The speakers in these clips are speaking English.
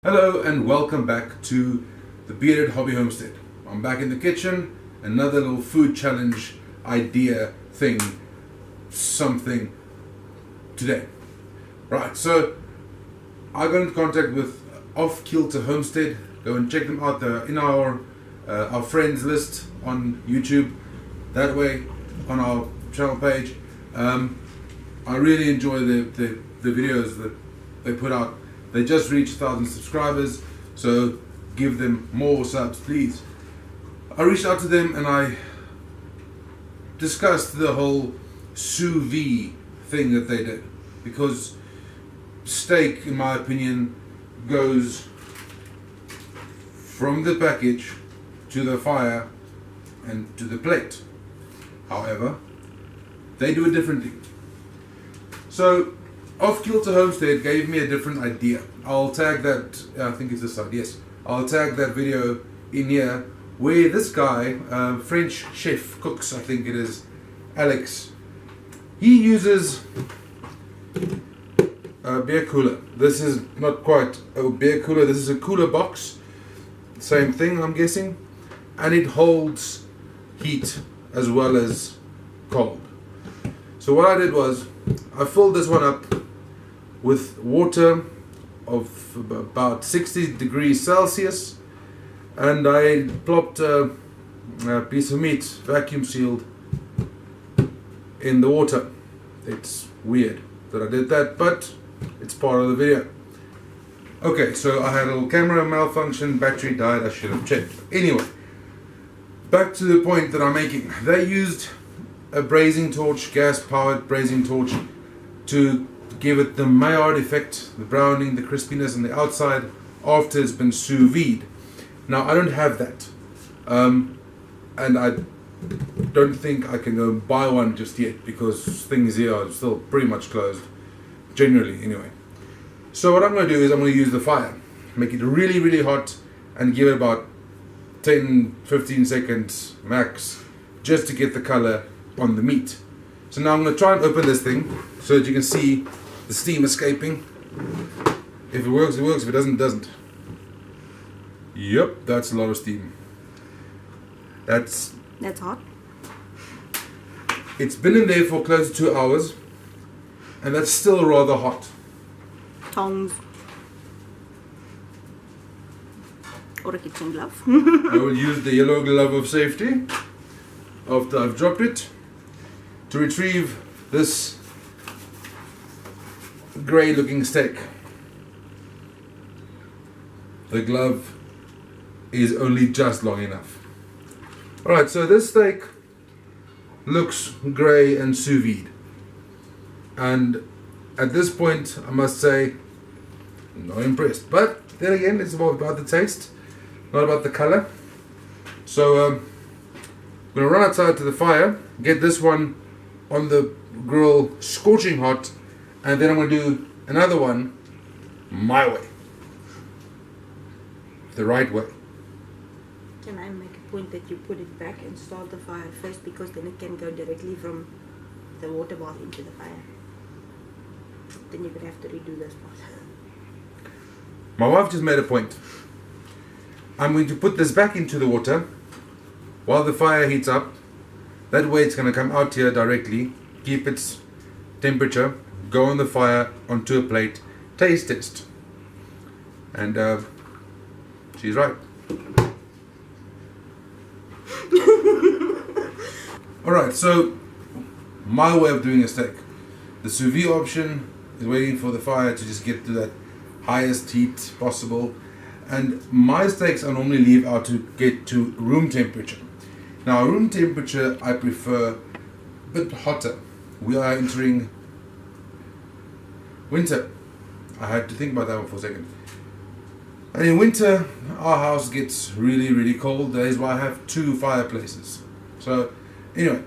Hello and welcome back to the Bearded Hobby Homestead. I'm back in the kitchen, another little food challenge idea thing, something today. Right, so I got in contact with Off Kilter Homestead. Go and check them out. They're in our friends list on YouTube, that way on our channel page. I really enjoy the videos that they put out. They just reached 1,000 subscribers, so give them more subs, please. I reached out to them and I discussed the whole Sous Vide thing that they did, because steak, in my opinion, goes from the package to the fire and to the plate. However, they do it differently. So Off Kilter Homestead gave me a different idea. I'll tag that, I think it's this side, yes. I'll tag that video in here where this guy, French chef, cooks, I think it is, Alex, he uses a beer cooler. This is not quite a beer cooler, this is a cooler box. Same thing, I'm guessing. And it holds heat as well as cold. So what I did was, I filled this one up with water of about 60 degrees Celsius, and I plopped a piece of meat, vacuum sealed, in the water. It's weird that I did that, but it's part of the video. Okay, so I had a little camera malfunction, battery died, I should have checked. Anyway, back to the point that I'm making. They used a braising torch, gas powered braising torch, to give it the Maillard effect, the browning, the crispiness on the outside after it's been sous vide. Now I don't have that, and I don't think I can go buy one just yet because things here are still pretty much closed, generally anyway. So what I'm going to do is I'm going to use the fire, make it really hot, and give it about 10-15 seconds max, just to get the color on the meat. So now I'm going to try and open this thing so that you can see the steam escaping. If it works, it works. If it doesn't, it doesn't. Yep, that's a lot of steam. That's hot. It's been in there for close to 2 hours, and that's still rather hot. Tongs. Or a kitchen glove. I will use the yellow glove of safety after I've dropped it to retrieve this grey looking steak. The glove is only just long enough. Alright, so this steak looks grey and sous vide, and at this point I must say I'm not impressed, but then again it's about the taste, not about the colour. So I'm going to run outside to the fire, get this one on the grill scorching hot, and then I'm going to do another one my way, the right way. Can I make a point that you put it back and start the fire first, because then it can go directly from the water bath into the fire? Then you're going to have to redo this part. My wife just made a point. I'm going to put this back into the water while the fire heats up. That way it's going to come out here directly, keep its temperature, go on the fire onto a plate, taste test. And she's right. Alright, so my way of doing a steak. The sous vide option is waiting for the fire to just get to that highest heat possible. And my steaks I normally leave out to get to room temperature. Now room temperature I prefer a bit hotter. We are entering winter. I had to think about that one for a second. And in winter our house gets really cold. That is why I have 2 fireplaces. So anyway,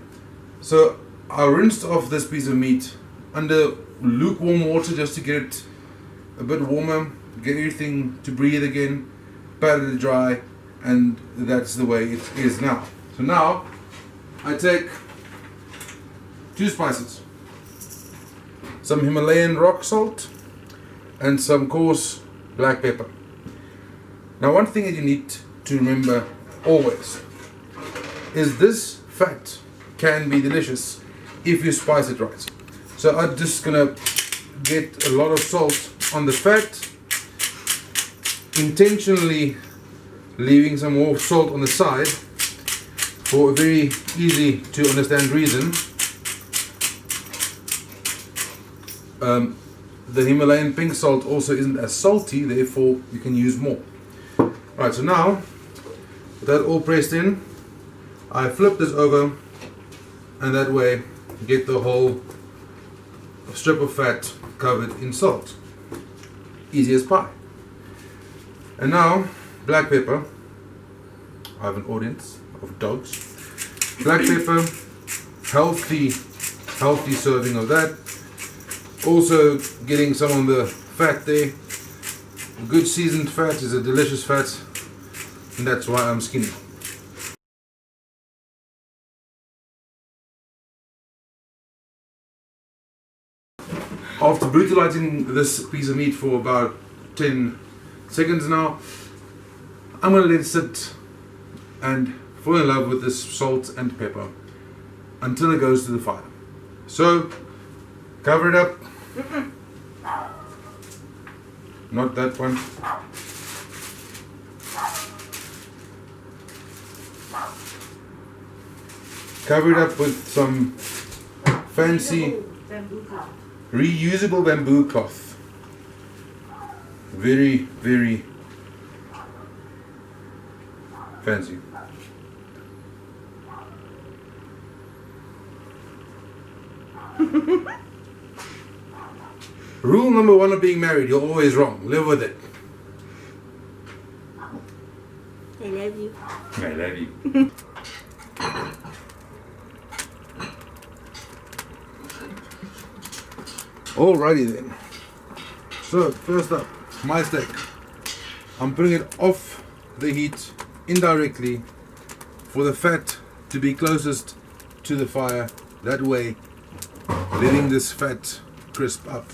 so I rinsed off this piece of meat under lukewarm water just to get it a bit warmer, get everything to breathe again, patted it dry, and that's the way it is now. So now I take 2 spices, some Himalayan rock salt and some coarse black pepper. Now, one thing that you need to remember always is this fat can be delicious if you spice it right. So I'm just gonna get a lot of salt on the fat, intentionally leaving some more salt on the side for a very easy to understand reason. The Himalayan pink salt also isn't as salty, therefore you can use more. Alright, so now with that all pressed in, I flip this over, and that way you get the whole strip of fat covered in salt. Easy as pie. And now black pepper. I have an audience of dogs. Black pepper, healthy serving of that. Also getting some on the fat there. Good seasoned fat is a delicious fat, and that's why I'm skinny. After brutalizing this piece of meat for about 10 seconds now, I'm going to let it sit and fall in love with this salt and pepper until it goes to the fire. So, cover it up. Not that one. Cover it up with some fancy reusable bamboo cloth. Very, very fancy. Rule number 1 of being married: you're always wrong. Live with it. I love you. I love you. Alrighty then. So first up, my steak. I'm putting it off the heat indirectly for the fat to be closest to the fire. That way, letting this fat crisp up.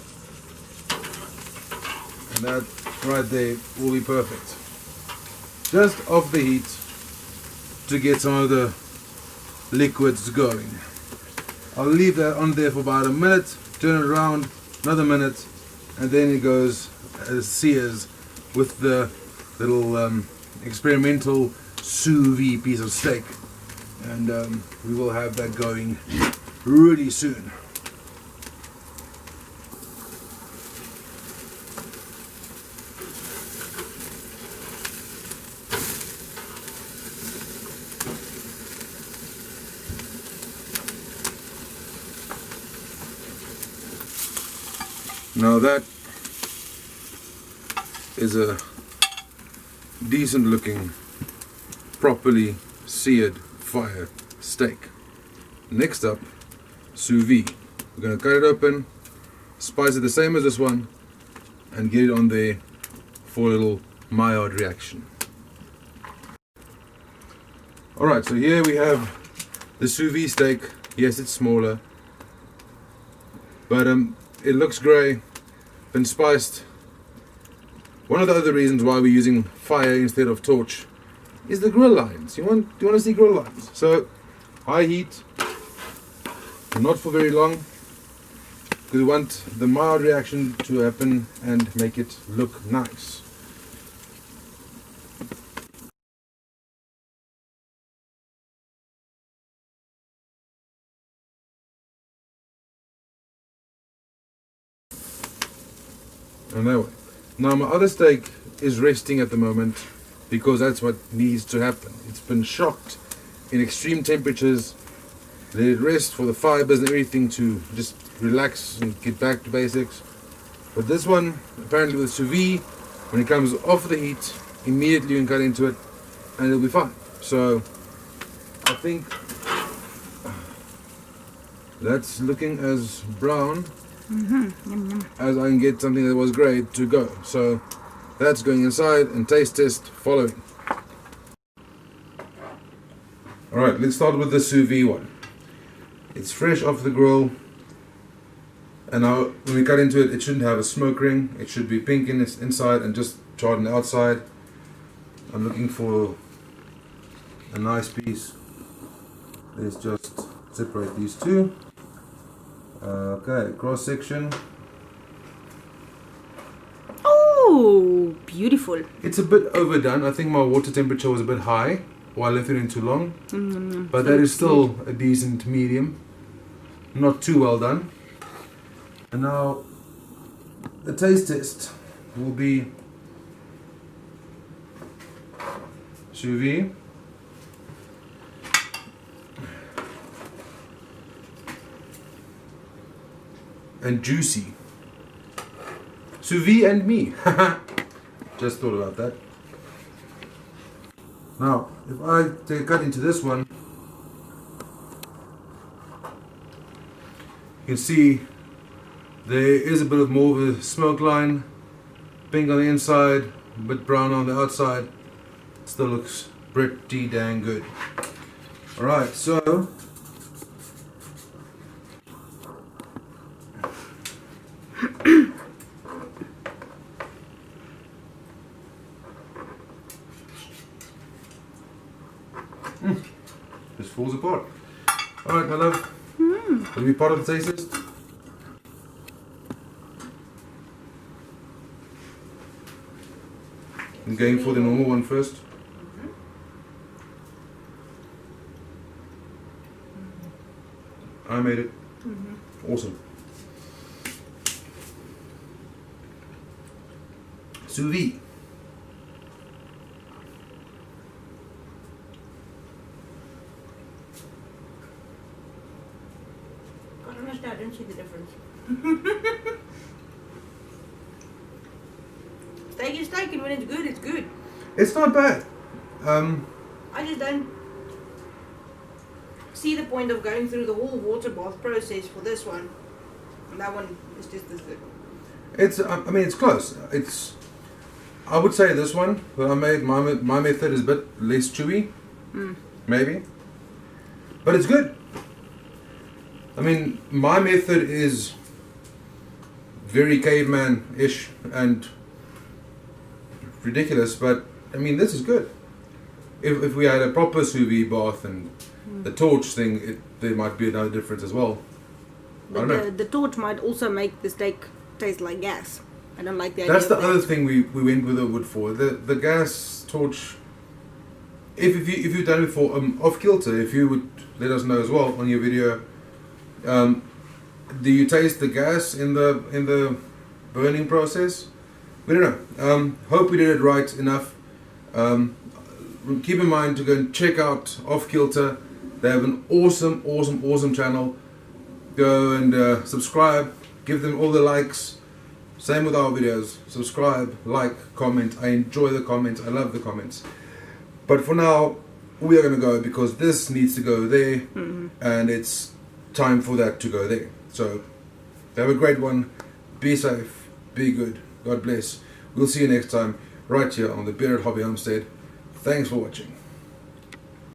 And that right there will be perfect. Just off the heat to get some of the liquids going. I'll leave that on there for about a minute, turn it around, another minute, and then it goes as sears with the little experimental sous vide piece of steak. And we will have that going really soon. Now that is a decent looking, properly seared fire steak. Next up, sous vide. We're going to cut it open, spice it the same as this one, and get it on there for a little Maillard reaction. Alright, so here we have the sous vide steak. Yes, it's smaller, but it looks grey, been spiced. One of the other reasons why we're using fire instead of torch is the grill lines. You want to see grill lines. So high heat, not for very long, because we want the Maillard reaction to happen and make it look nice. And that way. Now my other steak is resting at the moment because that's what needs to happen. It's been shocked in extreme temperatures. Let it rest for the fibers and everything to just relax and get back to basics. But this one, apparently with sous vide, when it comes off the heat, immediately you can cut into it and it'll be fine. So I think that's looking as brown as I can get something that was great to go. So that's going inside, and taste test following. Alright, let's start with the sous vide one. It's fresh off the grill, and now when we cut into it, it shouldn't have a smoke ring. It should be pink in its inside and just charred on the outside. I'm looking for a nice piece. Let's just separate these two. Okay, cross section. Oh, beautiful. It's a bit overdone. I think my water temperature was a bit high while I left it in too long. But that is still a decent medium. Not too well done. And now the taste test will be Sous Vide. And juicy. Sous Vide and me. Just thought about that. Now, if I take a cut into this one, you can see there is a bit of more of a smoke line, pink on the inside, a bit brown on the outside. Still looks pretty dang good. Alright, so just falls apart. Alright, my love. Will you be part of the taste test? I'm going for the normal one first. I made it. Awesome. Sous Vide. I don't see the difference. Steak is steak, and when it's good, it's good. It's not bad. I just don't see the point of going through the whole water bath process for this one. And that one is just as good. It's. I mean, it's close. It's. I would say this one that I made. My method is a bit less chewy, maybe, but it's good. I mean, my method is very caveman-ish and ridiculous, but I mean, this is good. If we had a proper sous vide bath and the torch thing, there might be another difference as well. But I don't know. The torch might also make the steak taste like gas. I don't like the idea. That's the of other that. thing we went with the wood for. The gas torch. If you've done it for Off Kilter, if you would let us know as well on your video. Do you taste the gas in the burning process? We don't know. Hope we did it right enough. Keep in mind to go and check out Off Kilter. They have an awesome channel. Go and subscribe. Give them all the likes. Same with our videos. Subscribe, like, comment. I enjoy the comments. I love the comments. But for now, we are going to go because this needs to go there, and it's time for that to go there. So have a great one. Be safe. Be good. God bless. We'll see you next time right here on the Bearded Hobby Homestead. Thanks for watching.